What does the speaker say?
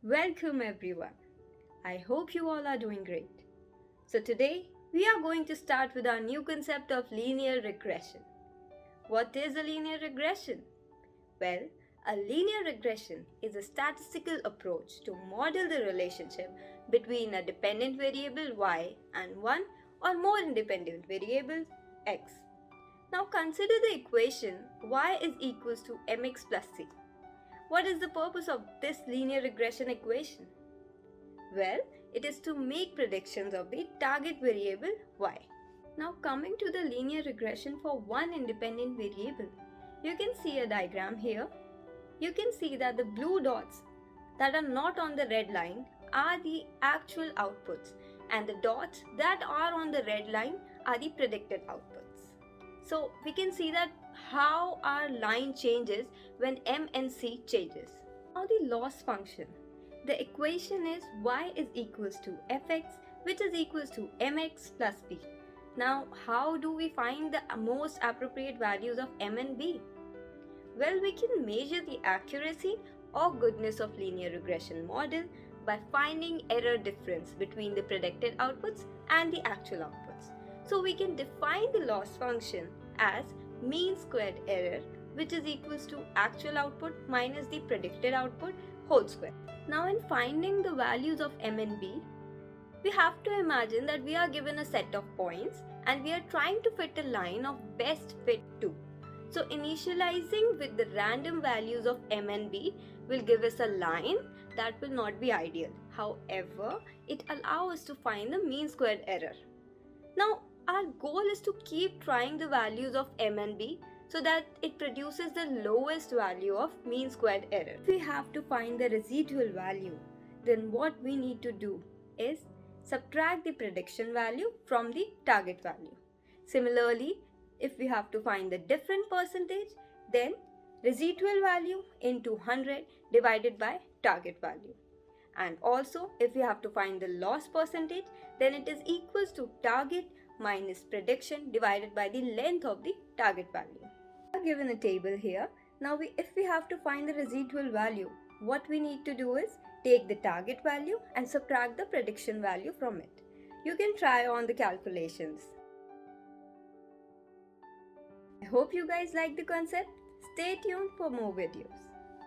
Welcome everyone. I hope you all are doing great. So today we are going to start with our new concept of linear regression. What is a linear regression? Well, a linear regression is a statistical approach to model the relationship between a dependent variable y and one or more independent variables x. Now consider the equation y is equals to mx plus c. What is the purpose of this linear regression equation? Well, it is to make predictions of the target variable y. Now coming to the linear regression for one independent variable, you can see a diagram here. You can see that the blue dots that are not on the red line are the actual outputs, and the dots that are on the red line are the predicted outputs. So we can see that how our line changes when m and c changes. Now the loss function. The equation is y is equals to fx, which is equals to mx plus b. Now how do we find the most appropriate values of m and b? Well, we can measure the accuracy or goodness of linear regression model by finding error difference between the predicted outputs and the actual outputs. So we can define the loss function as mean squared error, which is equals to actual output minus the predicted output whole square. Now in finding the values of m and b, we have to imagine that we are given a set of points and we are trying to fit a line of best fit 2. So initializing with the random values of m and b will give us a line that will not be ideal. However, it allows us to find the mean squared error. Now our goal is to keep trying the values of m and b so that it produces the lowest value of mean squared error. If we have to find the residual value, then what we need to do is subtract the prediction value from the target value. Similarly, if we have to find the different percentage, then residual value into 100 divided by target value. And also, if we have to find the loss percentage, then it is equals to target minus prediction divided by the length of the target value. I have given a table here. Now if we have to find the residual value, what we need to do is take the target value and subtract the prediction value from it. You can try on the calculations. I hope you guys like the concept. Stay tuned for more videos.